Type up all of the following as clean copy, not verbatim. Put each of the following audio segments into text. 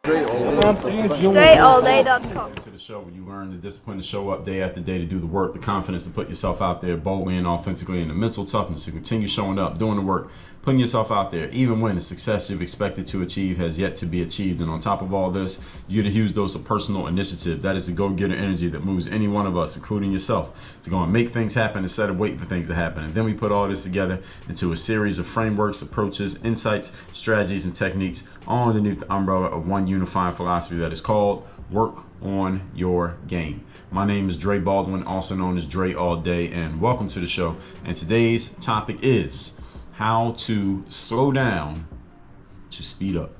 StraightallDay.com. To the show where you learn the discipline to show up day after day to do the work, the confidence to put yourself out there boldly and authentically, and the mental toughness to continue showing up, doing the work, putting yourself out there, even when the success you've expected to achieve has yet to be achieved. And on top of all this, you get a huge dose of personal initiative. That is the go-getter energy that moves any one of us, including yourself, to go and make things happen instead of waiting for things to happen. And then we put all this together into a series of frameworks, approaches, insights, strategies, and techniques all underneath the umbrella of one unifying philosophy that is called Work on Your Game. My name is Dre Baldwin, also known as Dre All Day, and welcome to the show. And today's topic is how to slow down to speed up.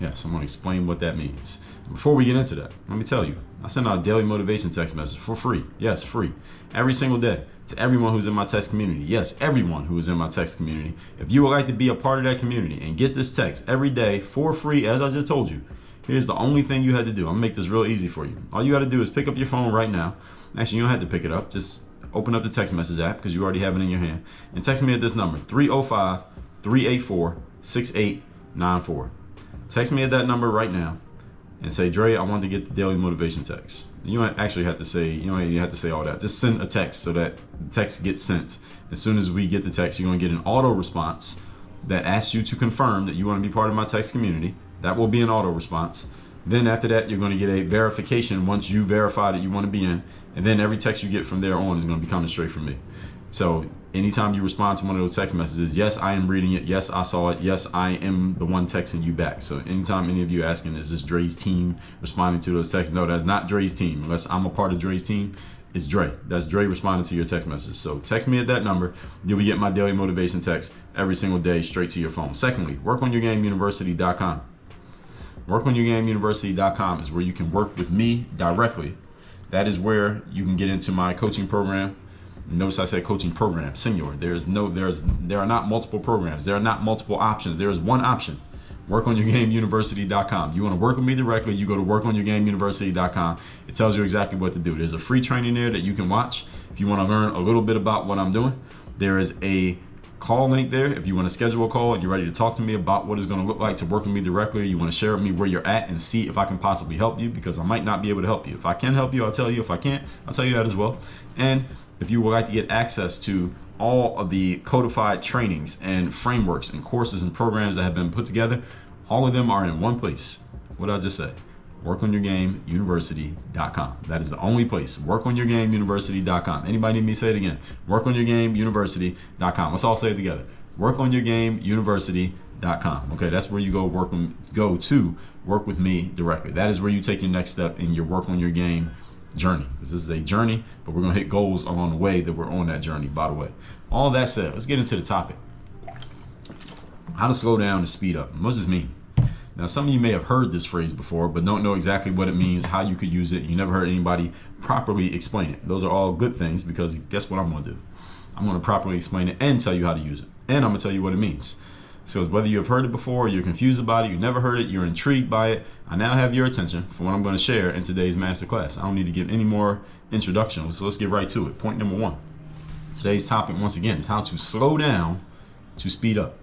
Yes, I'm going to explain what that means. Before we get into that, let me tell you, I send out a daily motivation text message for free. Yes, free. Every single day to everyone who's in my text community. Yes, everyone who is in my text community. If you would like to be a part of that community and get this text every day for free, as I just told you, here's the only thing you had to do. I'm going to make this real easy for you. All you got to do is pick up your phone right now. Actually, you don't have to pick it up. Just open up the text message app because you already have it in your hand. And text me at this number, 305-384-6894. Text me at that number right now and say, Dre, I want to get the daily motivation text. You don't actually have to say, you have to say all that. Just send a text so that the text gets sent. As soon as we get the text, you're going to get an auto response that asks you to confirm that you want to be part of my text community. That will be an auto response. Then after that, you're going to get a verification once you verify that you want to be in. And then every text you get from there on is going to be coming straight from me. So anytime you respond to one of those text messages, yes, I am reading it. Yes, I saw it. Yes, I am the one texting you back. So anytime any of you asking, is this Dre's team responding to those texts? No, that's not Dre's team. Unless I'm a part of Dre's team, it's Dre. That's Dre responding to your text message. So text me at that number. You'll be getting my daily motivation text every single day straight to your phone. Secondly, workonyourgameuniversity.com. Workonyourgameuniversity.com is where you can work with me directly. That is where you can get into my coaching program. Notice I said coaching program, singular. There are not multiple programs. There are not multiple options. There is one option. Workonyourgameuniversity.com. You want to work with me directly, you go to workonyourgameuniversity.com. It tells you exactly what to do. There's a free training there that you can watch if you want to learn a little bit about what I'm doing. There is a call link there if you want to schedule a call and you're ready to talk to me about what it's going to look like to work with me directly. You want to share with me where you're at and see if I can possibly help you, because I might not be able to help you. If I can help you, I'll tell you. If I can't, I'll tell you that as well. And if you would like to get access to all of the codified trainings and frameworks and courses and programs that have been put together, all of them are in one place. What did I just say? Workonyourgameuniversity.com. That is the only place. Workonyourgameuniversity.com. Anybody need me to say it again? Workonyourgameuniversity.com. Let's all say it together. Workonyourgameuniversity.com. Okay, that's where you go to work with me directly. That is where you take your next step in your work on your game journey. This is a journey, but we're going to hit goals along the way that we're on that journey, by the way. All that said, let's get into the topic. How to slow down and speed up. What does this mean? Now, some of you may have heard this phrase before, but don't know exactly what it means, how you could use it. You never heard anybody properly explain it. Those are all good things, because guess what I'm going to do? I'm going to properly explain it and tell you how to use it. And I'm going to tell you what it means. So whether you have heard it before, you're confused about it, you never heard it, you're intrigued by it, I now have your attention for what I'm going to share in today's masterclass. I don't need to give any more introduction, so let's get right to it. Point number one. Today's topic, once again, is how to slow down to speed up.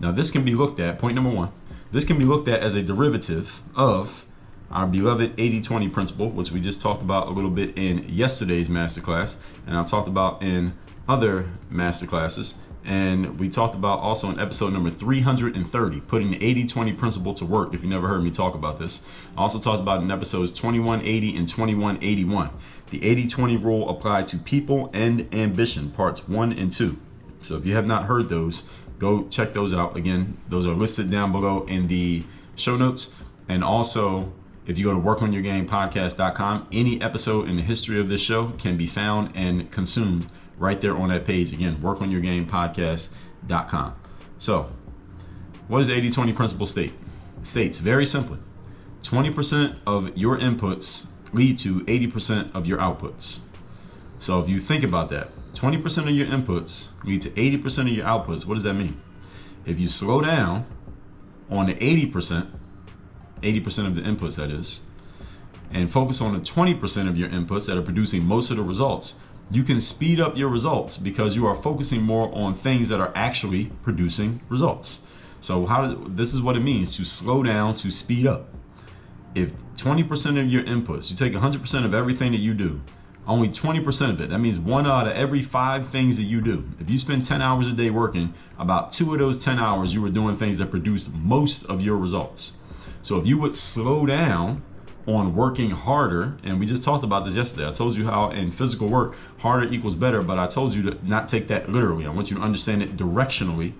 Now, this can be looked at, point number one, this can be looked at as a derivative of our beloved 80-20 principle, which we just talked about a little bit in yesterday's masterclass, and I've talked about in other masterclasses, and we talked about also in episode number 330, putting the 80-20 principle to work, if you never heard me talk about this. I also talked about in episodes 2180 and 2181, the 80-20 rule applied to people and ambition, parts 1 and 2. So if you have not heard those, go check those out. Again, those are listed down below in the show notes. And also, if you go to workonyourgamepodcast.com, any episode in the history of this show can be found and consumed right there on that page. Again, workonyourgamepodcast.com. So, what does the 80-20 principle state? It states very simply, 20% of your inputs lead to 80% of your outputs. So if you think about that, 20% of your inputs lead to 80% of your outputs. What does that mean? If you slow down on the 80% of the inputs, that is, and focus on the 20% of your inputs that are producing most of the results, you can speed up your results because you are focusing more on things that are actually producing results. So this is what it means to slow down, to speed up. If 20% of your inputs, you take 100% of everything that you do, only 20% of it, that means 1 out of every 5 things that you do. If you spend 10 hours a day working, about 2 of those 10 hours you were doing things that produce most of your results. So if you would slow down on working harder, and we just talked about this yesterday. I told you how in physical work, harder equals better, but I told you to not take that literally. I want you to understand it directionally.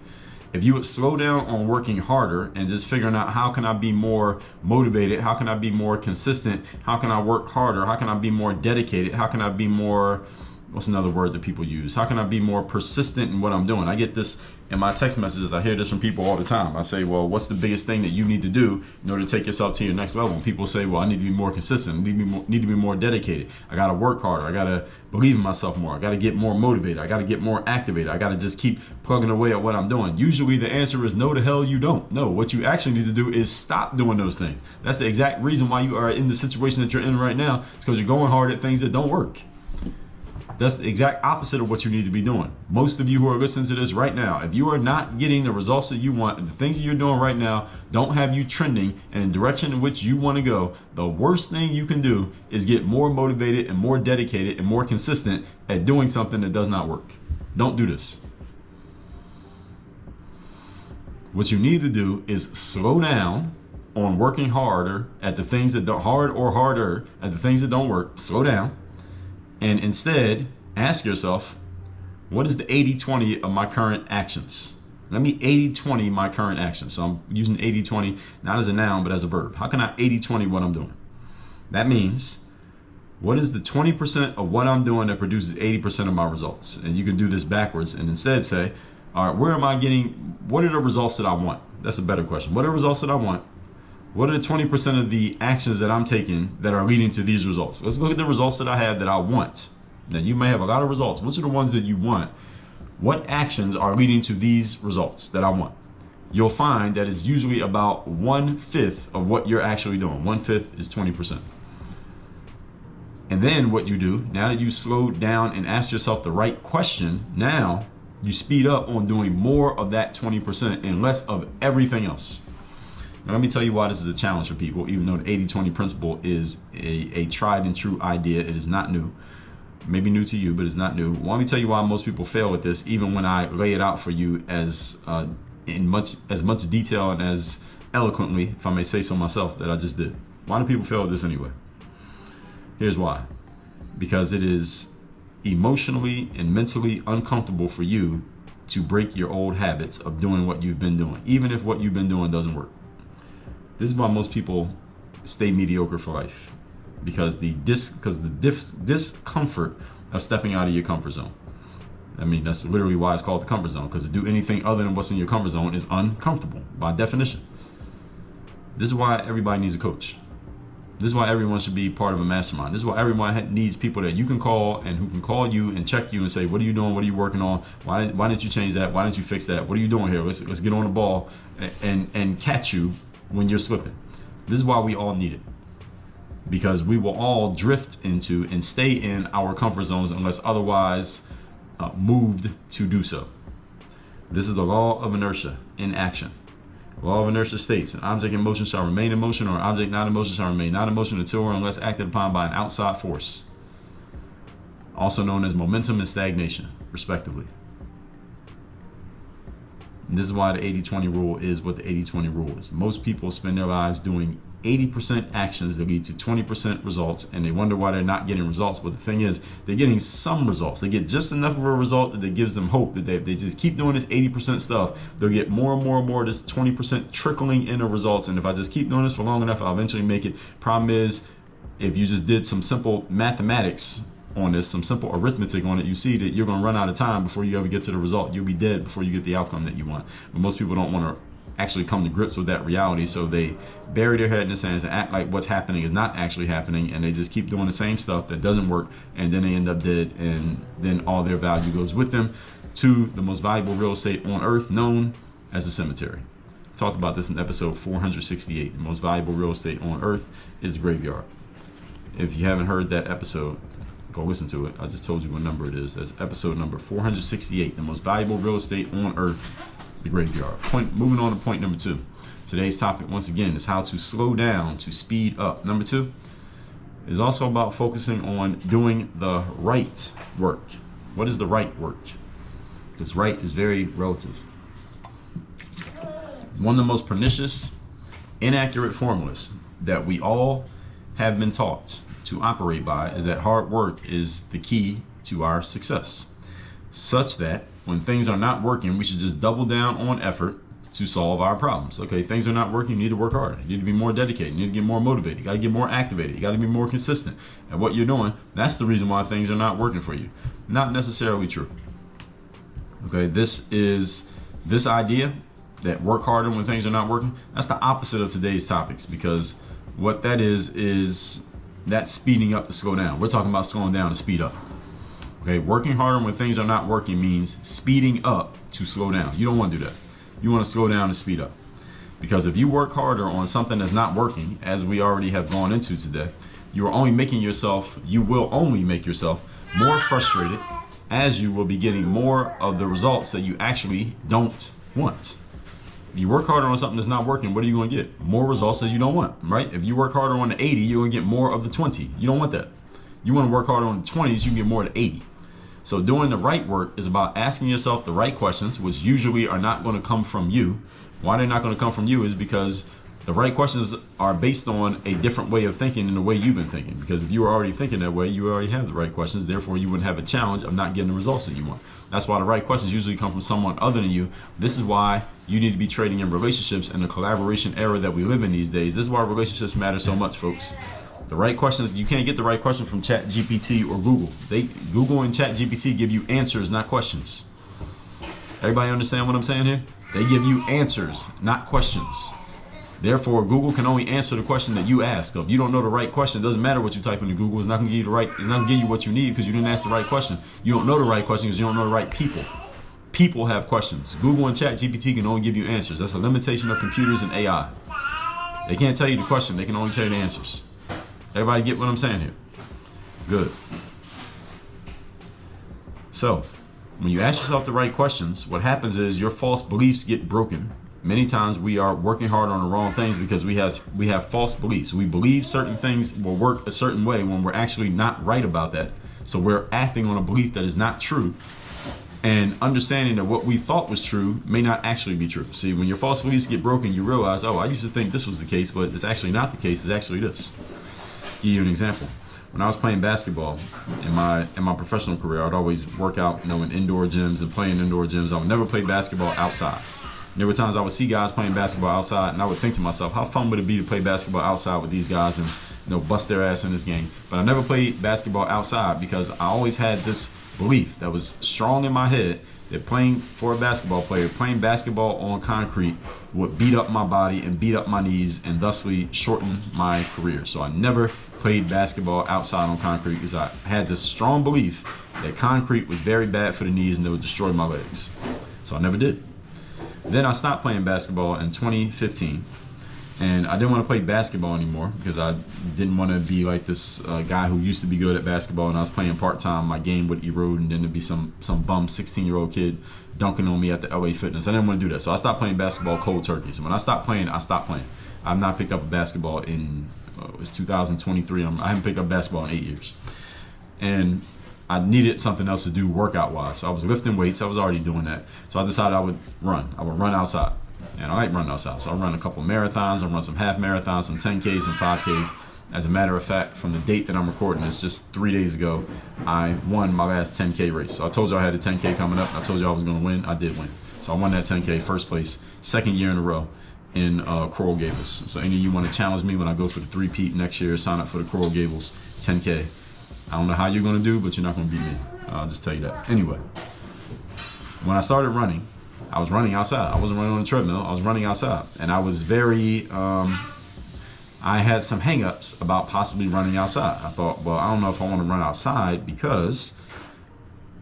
If you would slow down on working harder and just figuring out how can I be more motivated, how can I be more consistent, how can I work harder, how can I be more dedicated, how can I be more, what's another word that people use? How can I be more persistent in what I'm doing? I get this in my text messages. I hear this from people all the time. I say, well, what's the biggest thing that you need to do in order to take yourself to your next level? And people say, well, I need to be more consistent. I need to be more dedicated. I got to work harder. I got to believe in myself more. I got to get more motivated. I got to get more activated. I got to just keep plugging away at what I'm doing. Usually the answer is no, the hell you don't. No, what you actually need to do is stop doing those things. That's the exact reason why you are in the situation that you're in right now. It's because you're going hard at things that don't work. That's the exact opposite of what you need to be doing. Most of you who are listening to this right now, if you are not getting the results that you want, the things that you're doing right now don't have you trending in the direction in which you want to go, the worst thing you can do is get more motivated and more dedicated and more consistent at doing something that does not work. Don't do this. What you need to do is slow down on working harder at the things that don't harder at the things that don't work. Slow down. And instead, ask yourself, what is the 80-20 of my current actions? Let me 80-20 my current actions. So I'm using 80-20 not as a noun, but as a verb. How can I 80-20 what I'm doing? That means, what is the 20% of what I'm doing that produces 80% of my results? And you can do this backwards and instead say, all right, what are the results that I want? That's a better question. What are the results that I want? What are the 20% of the actions that I'm taking that are leading to these results? Let's look at the results that I have that I want. Now, you may have a lot of results. Which are the ones that you want? What actions are leading to these results that I want? You'll find that it's usually about 1/5 of what you're actually doing. 1/5 is 20%. And then what you do, now that you slowed down and asked yourself the right question, now you speed up on doing more of that 20% and less of everything else. Now, let me tell you why this is a challenge for people, even though the 80-20 principle is a tried and true idea. It is not new. Maybe new to you, but it's not new. Well, let me tell you why most people fail with this, even when I lay it out for you as much detail and as eloquently, if I may say so myself, that I just did. Why do people fail with this anyway? Here's why. Because it is emotionally and mentally uncomfortable for you to break your old habits of doing what you've been doing, even if what you've been doing doesn't work. This is why most people stay mediocre for life, because the discomfort of stepping out of your comfort zone. I mean, that's literally why it's called the comfort zone, because to do anything other than what's in your comfort zone is uncomfortable by definition. This is why everybody needs a coach. This is why everyone should be part of a mastermind. This is why everyone needs people that you can call and who can call you and check you and say, what are you doing? What are you working on? Why didn't you change that? Why didn't you fix that? What are you doing here? Let's get on the ball and catch you when you're slipping. This is why we all need it, because we will all drift into and stay in our comfort zones unless otherwise moved to do so. This is the law of inertia in action. The law of inertia states an object in motion shall remain in motion, or an object not in motion shall remain not in motion until or unless acted upon by an outside force, also known as momentum and stagnation, respectively. And this is why the 80-20 rule is what the 80-20 rule is. Most people spend their lives doing 80% actions that lead to 20% results, and they wonder why they're not getting results. But the thing is, they're getting some results. They get just enough of a result that gives them hope that if they just keep doing this 80% stuff, they'll get more and more and more of this 20% trickling in of results. And if I just keep doing this for long enough, I'll eventually make it. Problem is, if you just did some simple mathematics on this, some simple arithmetic on it, you see that you're going to run out of time before you ever get to the result. You'll be dead before you get the outcome that you want. But most people don't want to actually come to grips with that reality, so they bury their head in the sand and act like what's happening is not actually happening, and they just keep doing the same stuff that doesn't work, and then they end up dead, and then all their value goes with them to the most valuable real estate on earth, known as a cemetery. I talked about this in episode 468. The most valuable real estate on earth is the graveyard. If you haven't heard that episode, go listen to it. I just told you what number it is. That's episode number 468. The most valuable real estate on earth the graveyard. Moving on to point number 2. Today's topic, once again, is how to slow down to speed up. Number 2 is also about focusing on doing the right work. What is the right work? Because right is very relative. One of the most pernicious, inaccurate formulas that we all have been taught to operate by is that hard work is the key to our success, such that when things are not working, we should just double down on effort to solve our problems. Okay, things are not working, you need to work harder. You need to be more dedicated. You need to get more motivated. You got to get more activated. You got to be more consistent at what you're doing. That's the reason why things are not working for you. Not necessarily true. Okay, this idea that work harder when things are not working, that's the opposite of today's topics, because what that is that speeding up to slow down. We're talking about slowing down to speed up. Okay, working harder when things are not working means speeding up to slow down. You don't want to do that. You want to slow down and speed up. Because if you work harder on something that's not working, as we already have gone into today, you will only make yourself more frustrated, as you will be getting more of the results that you actually don't want. If you work harder on something that's not working, what are you going to get? More results that you don't want, right? If you work harder on the 80, you're going to get more of the 20. You don't want that. You want to work harder on the 20s, you can get more of the 80. So doing the right work is about asking yourself the right questions, which usually are not going to come from you. Why they're not going to come from you is because the right questions are based on a different way of thinking than the way you've been thinking. Because if you were already thinking that way, you already have the right questions. Therefore, you wouldn't have a challenge of not getting the results that you want. That's why the right questions usually come from someone other than you. This is why you need to be trading in relationships in the collaboration era that we live in these days. This is why relationships matter so much, folks. The right questions, you can't get the right question from ChatGPT or Google. Google and ChatGPT give you answers, not questions. Everybody understand what I'm saying here? They give you answers, not questions. Therefore, Google can only answer the question that you ask. If you don't know the right question, it doesn't matter what you type into Google. It's not going to give you it's not going to give you what you need because you didn't ask the right question. You don't know the right question because you don't know the right people. People have questions. Google and ChatGPT can only give you answers. That's a limitation of computers and AI. They can't tell you the question. They can only tell you the answers. Everybody get what I'm saying here? Good. So, when you ask yourself the right questions, what happens is your false beliefs get broken. Many times we are working hard on the wrong things because we have false beliefs. We believe certain things will work a certain way when we're actually not right about that. So we're acting on a belief that is not true, and understanding that what we thought was true may not actually be true. See, when your false beliefs get broken, you realize, oh, I used to think this was the case, but it's actually not the case. It's actually this. Give you an example. When I was playing basketball in my professional career, I'd always work out, in indoor gyms and play in indoor gyms. I would never play basketball outside. There were times I would see guys playing basketball outside, and I would think to myself, how fun would it be to play basketball outside with these guys and bust their ass in this game? But I never played basketball outside because I always had this belief that was strong in my head that playing for a basketball player, playing basketball on concrete would beat up my body and beat up my knees and thusly shorten my career. So I never played basketball outside on concrete because I had this strong belief that concrete was very bad for the knees and it would destroy my legs. So I never did. Then I stopped playing basketball in 2015, and I didn't want to play basketball anymore because I didn't want to be like this guy who used to be good at basketball, and I was playing part-time. My game would erode, and then there'd be some bum 16-year-old kid dunking on me at the LA Fitness. I didn't want to do that, so I stopped playing basketball cold turkey. So when I stopped playing, I stopped playing. I've not picked up a basketball in, it's 2023. I haven't picked up basketball in 8 years. And I needed something else to do workout-wise. So I was lifting weights. I was already doing that. So I decided I would run. I would run outside. And I like running outside. So I run a couple of marathons. I run some half marathons, some 10Ks, some 5Ks. As a matter of fact, from the date that I'm recording, it's just 3 days ago, I won my last 10K race. So I told you I had a 10K coming up. I told you I was going to win. I did win. So I won that 10K first place, second year in a row in Coral Gables. So any of you want to challenge me when I go for the three-peat next year, sign up for the Coral Gables 10K. I don't know how you're going to do, but you're not going to beat me. I'll just tell you that. Anyway, when I started running, I was running outside. I wasn't running on the treadmill. I was running outside. And I was very, I had some hang-ups about possibly running outside. I thought, well, I don't know if I want to run outside because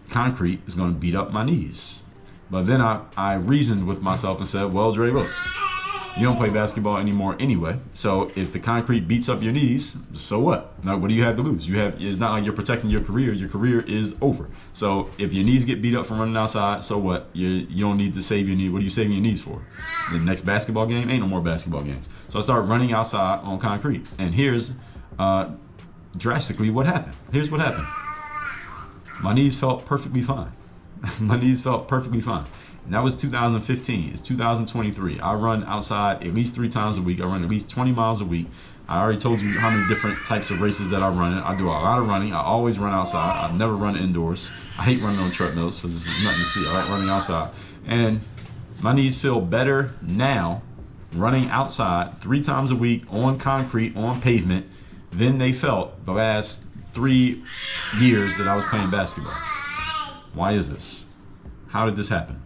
concrete is going to beat up my knees. But then I reasoned with myself and said, well, Dre, look, You don't play basketball anymore anyway. So if the concrete beats up your knees, so what? Now, what do you have to lose? It's not like you're protecting your career. Your career is over. So if your knees get beat up from running outside, so what? You don't need to save your knee. What are you saving your knees for? The next basketball game? Ain't no more basketball games. So I started running outside on concrete. And here's drastically what happened. Here's what happened. My knees felt perfectly fine. My knees felt perfectly fine. And that was 2015. It's 2023. I run outside at least 3 times a week. I run at least 20 miles a week. I already told you how many different types of races that I run. I do a lot of running. I always run outside. I never run indoors. I hate running on treadmills because there's nothing to see. I like running outside. And my knees feel better now running outside 3 times a week on concrete, on pavement, than they felt the last 3 years that I was playing basketball. Why is this? How did this happen?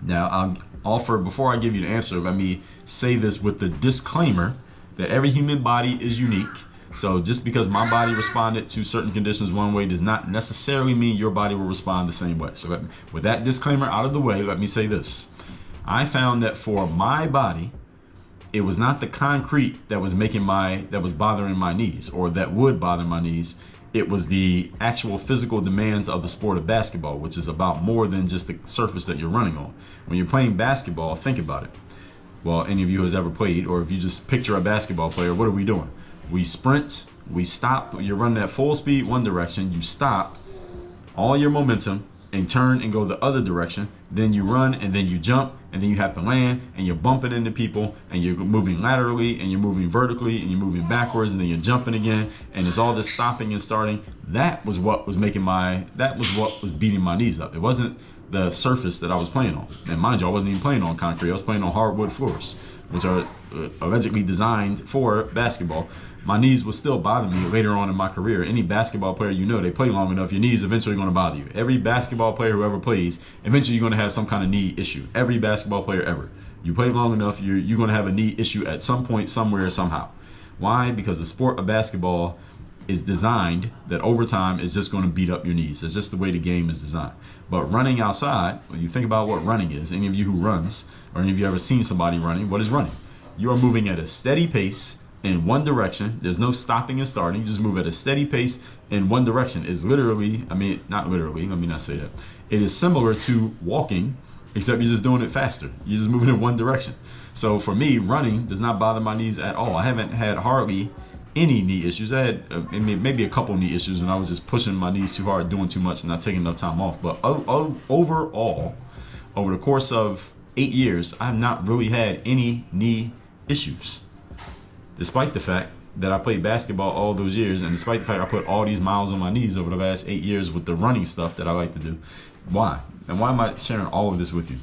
Now, I'll offer, before I give you the answer, let me say this with the disclaimer that every human body is unique. So just because my body responded to certain conditions one way does not necessarily mean your body will respond the same way. So with that disclaimer out of the way, let me say this. I found that for my body, it was not the concrete that was bothering my knees, or that would bother my knees. It was the actual physical demands of the sport of basketball, which is about more than just the surface that you're running on. When you're playing basketball, think about it. Well, any of you has ever played, or if you just picture a basketball player, what are we doing? We sprint, we stop, you're running at full speed one direction, you stop, all your momentum, and turn and go the other direction. Then you run, and then you jump, and then you have to land, and you're bumping into people, and you're moving laterally, and you're moving vertically, and you're moving backwards, and then you're jumping again, and it's all this stopping and starting. That was what was beating my knees up. It wasn't the surface that I was playing on. And mind you, I wasn't even playing on concrete. I was playing on hardwood floors, which are allegedly designed for basketball. My knees would still bother me later on in my career. Any basketball player, they play long enough, your knees eventually going to bother you. Every basketball player who ever plays, eventually you're going to have some kind of knee issue. Every basketball player ever. You play long enough, you're going to have a knee issue at some point, somewhere, somehow. Why? Because the sport of basketball is designed that over time is just going to beat up your knees. It's just the way the game is designed. But running outside, when you think about what running is, any of you who runs, or any of you ever seen somebody running, what is running? You are moving at a steady pace in one direction. There's no stopping and starting. You just move at a steady pace in one direction. It's literally, not literally, let me not say that. It is similar to walking, except you're just doing it faster. You're just moving in one direction. So for me, running does not bother my knees at all. I haven't had hardly any knee issues. I had maybe a couple knee issues when I was just pushing my knees too hard, doing too much, and not taking enough time off. But overall, over the course of 8 years, I've not really had any knee issues. Despite the fact that I played basketball all those years, and despite the fact I put all these miles on my knees over the last 8 years with the running stuff that I like to do. Why? And why am I sharing all of this with you?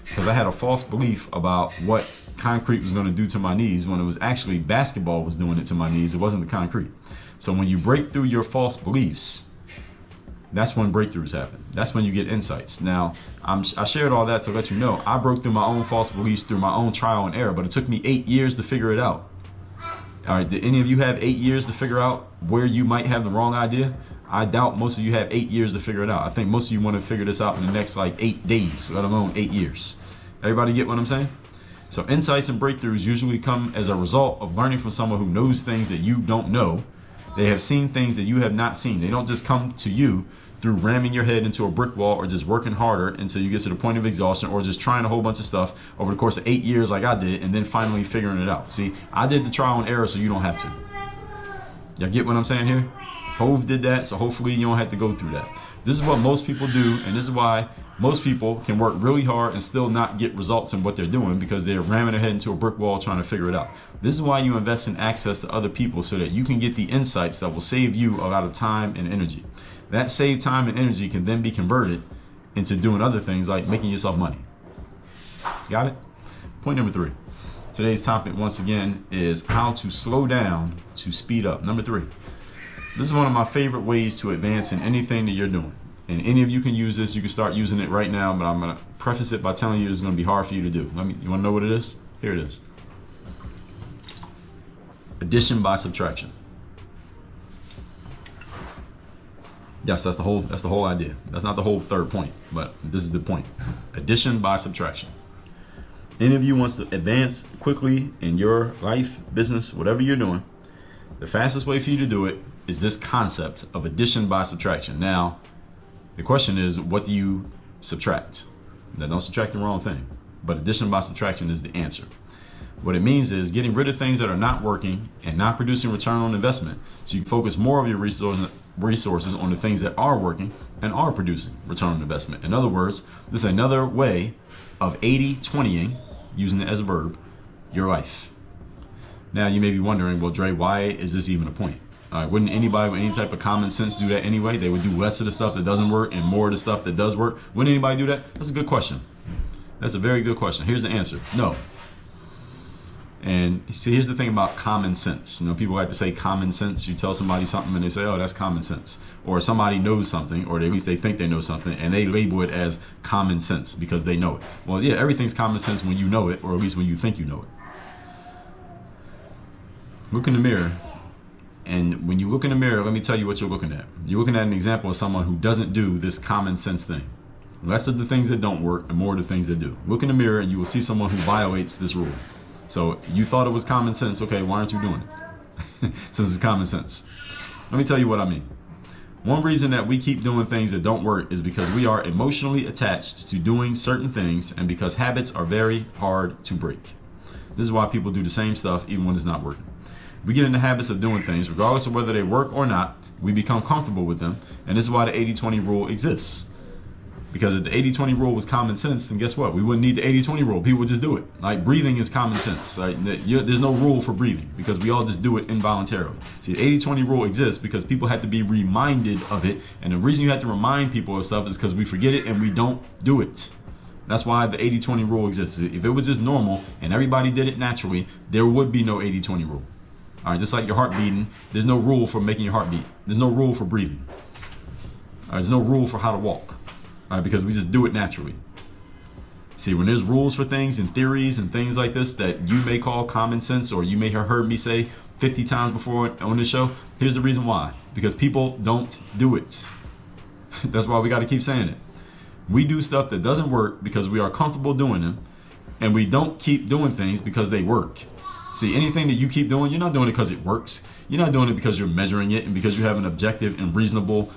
Because I had a false belief about what concrete was going to do to my knees when it was actually basketball was doing it to my knees. It wasn't the concrete. So when you break through your false beliefs, that's when breakthroughs happen. That's when you get insights. Now, I shared all that to let you know I broke through my own false beliefs through my own trial and error, but it took me 8 years to figure it out. All right, did any of you have 8 years to figure out where you might have the wrong idea? I doubt most of you have 8 years to figure it out. I think most of you want to figure this out in the next 8 days, let alone 8 years. Everybody get what I'm saying? So insights and breakthroughs usually come as a result of learning from someone who knows things that you don't know. They have seen things that you have not seen. They don't just come to you through ramming your head into a brick wall or just working harder until you get to the point of exhaustion, or just trying a whole bunch of stuff over the course of 8 years like I did, and then finally figuring it out. See, I did the trial and error so you don't have to. Y'all get what I'm saying here? Hove did that, so hopefully you don't have to go through that. This is what most people do, and this is why most people can work really hard and still not get results in what they're doing, because they're ramming their head into a brick wall trying to figure it out. This is why you invest in access to other people, so that you can get the insights that will save you a lot of time and energy. That saved time and energy can then be converted into doing other things like making yourself money. Got it? Point number 3. Today's topic, once again, is how to slow down to speed up. Number 3. This is one of my favorite ways to advance in anything that you're doing. And any of you can use this. You can start using it right now, but I'm going to preface it by telling you it's going to be hard for you to do. You want to know what it is? Here it is. Addition by subtraction. Yes, that's the whole idea. That's not the whole third point, but this is the point. Addition by subtraction. any of you wants to advance quickly in your life, business, whatever you're doing, the fastest way for you to do it is this concept of addition by subtraction. Now, the question is, what do you subtract? Now, don't subtract the wrong thing, but addition by subtraction is the answer. What it means is getting rid of things that are not working and not producing return on investment, so you can focus more of your resources on the things that are working and are producing return on investment. In other words, this is another way of 80-20ing, using it as a verb, your life. Now, you may be wondering, well, Dre, why is this even a point? Wouldn't anybody with any type of common sense do that anyway? They would do less of the stuff that doesn't work and more of the stuff that does work. Wouldn't anybody do that? That's a good question. That's a very good question. Here's the answer. No. And see, here's the thing about common sense. You know, people like to say common sense. You tell somebody something and they say, oh, that's common sense. Or somebody knows something, or at least they think they know something, and they label it as common sense because they know it. Well, yeah, everything's common sense when you know it, or at least when you think you know it. Look in the mirror. And when you look in the mirror, let me tell you what you're looking at. You're looking at an example of someone who doesn't do this common sense thing. Less of the things that don't work and more of the things that do. Look in the mirror and you will see someone who violates this rule. So you thought it was common sense. Okay, why aren't you doing it? Since it's common sense. Let me tell you what I mean. One reason that we keep doing things that don't work is because we are emotionally attached to doing certain things, and because habits are very hard to break. This is why people do the same stuff even when it's not working. We get in the habits of doing things, regardless of whether they work or not, we become comfortable with them. And this is why the 80-20 rule exists. Because if the 80-20 rule was common sense, then guess what? We wouldn't need the 80-20 rule. People would just do it. Like, breathing is common sense. Right? There's no rule for breathing because we all just do it involuntarily. See, the 80-20 rule exists because people had to be reminded of it. And the reason you have to remind people of stuff is because we forget it and we don't do it. That's why the 80-20 rule exists. If it was just normal and everybody did it naturally, there would be no 80-20 rule. All right, just like your heart beating, there's no rule for making your heart beat. There's no rule for breathing. All right, there's no rule for how to walk. All right, because we just do it naturally. See, when there's rules for things and theories and things like this that you may call common sense, or you may have heard me say 50 times before on this show, here's the reason why. Because people don't do it. That's why we got to keep saying it. We do stuff that doesn't work because we are comfortable doing them, and we don't keep doing things because they work. See, anything that you keep doing, you're not doing it because it works. You're not doing it because you're measuring it and because you have an objective and reasonable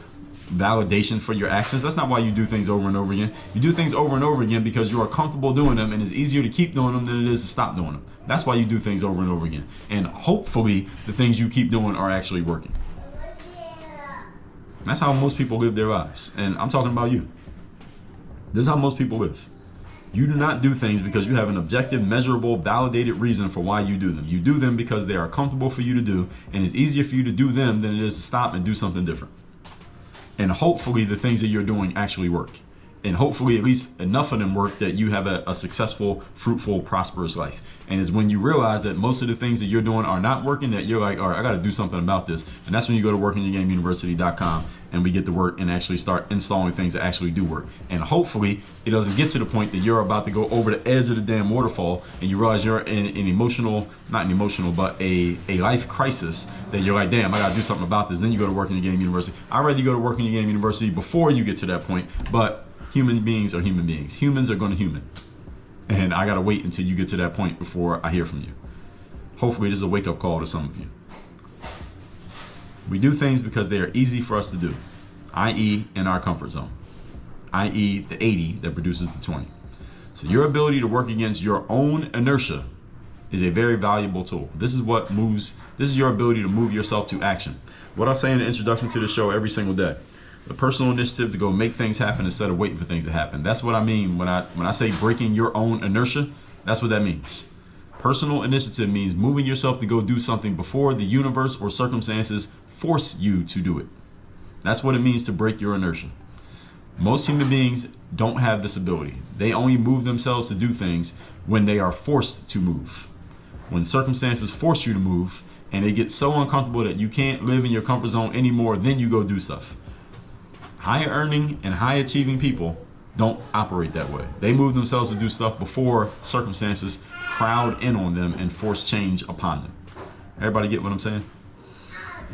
validation for your actions. That's not why you do things over and over again. You do things over and over again because you are comfortable doing them, and it's easier to keep doing them than it is to stop doing them. That's why you do things over and over again. And hopefully the things you keep doing are actually working. That's how most people live their lives. And I'm talking about you. This is how most people live. You do not do things because you have an objective, measurable, validated reason for why you do them. You do them because they are comfortable for you to do, and it's easier for you to do them than it is to stop and do something different. And hopefully the things that you're doing actually work. And hopefully at least enough of them work that you have a successful, fruitful, prosperous life. And it's when you realize that most of the things that you're doing are not working that you're like, all right, I got to do something about this. And that's when you go to workingyourgameuniversity.com and we get to work and actually start installing things that actually do work. And hopefully it doesn't get to the point that you're about to go over the edge of the damn waterfall and you realize you're in an emotional, not an emotional, but a life crisis that you're like, damn, I got to do something about this. Then you go to Working Your Game University. I'd rather you go to Working Your Game University before you get to that point. But human beings are human beings. Humans are going to human. And I got to wait until you get to that point before I hear from you. Hopefully this is a wake-up call to some of you. We do things because they are easy for us to do, i.e. in our comfort zone, i.e. the 80 that produces the 20. So your ability to work against your own inertia is a very valuable tool. This is your ability to move yourself to action. What I say in the introduction to the show every single day. The personal initiative to go make things happen instead of waiting for things to happen. That's what I mean when I say breaking your own inertia. That's what that means. Personal initiative means moving yourself to go do something before the universe or circumstances force you to do it. That's what it means to break your inertia. Most human beings don't have this ability. They only move themselves to do things when they are forced to move. When circumstances force you to move and it gets so uncomfortable that you can't live in your comfort zone anymore, then you go do stuff. High earning and high achieving people don't operate that way. They move themselves to do stuff before circumstances crowd in on them and force change upon them. Everybody get what I'm saying?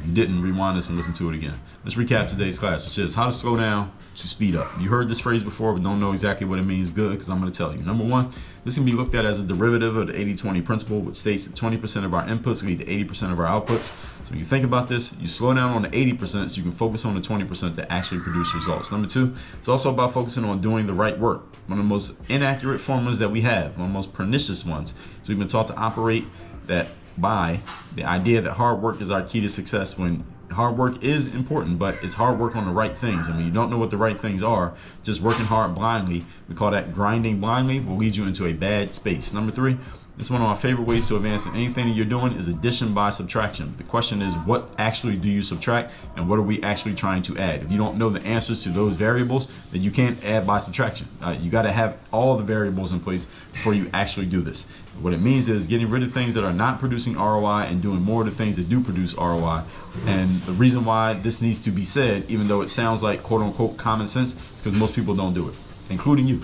If you didn't, rewind this and listen to it again. Let's recap today's class, which is how to slow down to speed up. You heard this phrase before, but don't know exactly what it means. Good, because I'm going to tell you. Number one, this can be looked at as a derivative of the 80-20 principle, which states that 20% of our inputs lead to 80% of our outputs. So when you think about this, you slow down on the 80% so you can focus on the 20% that actually produce results. Number two, it's also about focusing on doing the right work. One of the most inaccurate formulas that we have, one of the most pernicious ones. So we've been taught to operate that by the idea that hard work is our key to success, when hard work is important, but it's hard work on the right things. And when you don't know what the right things are, just working hard blindly, we call that grinding blindly, will lead you into a bad space. Number three, it's one of my favorite ways to advance in anything that you're doing is addition by subtraction. The question is, what actually do you subtract and what are we actually trying to add? If you don't know the answers to those variables, then you can't add by subtraction. You got to have all the variables in place before you actually do this. What it means is getting rid of things that are not producing ROI and doing more of the things that do produce ROI. And the reason why this needs to be said, even though it sounds like quote unquote common sense, because most people don't do it, including you.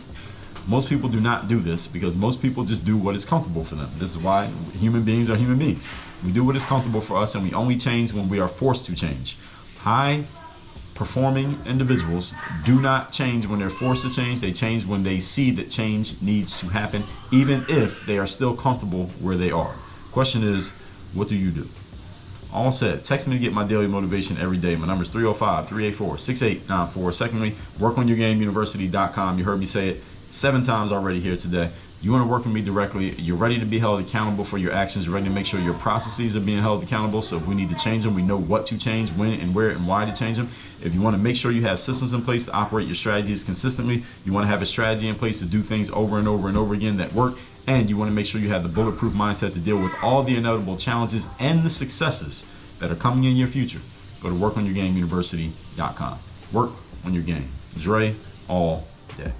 Most people do not do this because most people just do what is comfortable for them. This is why human beings are human beings. We do what is comfortable for us, and we only change when we are forced to change. High performing individuals do not change when they're forced to change. They change when they see that change needs to happen, even if they are still comfortable where they are. Question is, what do you do? All said, text me to get my daily motivation every day. My number is 305-384-6894. Secondly, workonyourgameuniversity.com. You heard me say it 7 times already here today. You want to work with me directly. You're ready to be held accountable for your actions. You're ready to make sure your processes are being held accountable. So if we need to change them, we know what to change, when and where and why to change them. If you want to make sure you have systems in place to operate your strategies consistently, you want to have a strategy in place to do things over and over and over again that work, and you want to make sure you have the bulletproof mindset to deal with all the inevitable challenges and the successes that are coming in your future, go to workonyourgameuniversity.com. Work on your game. Dre all day.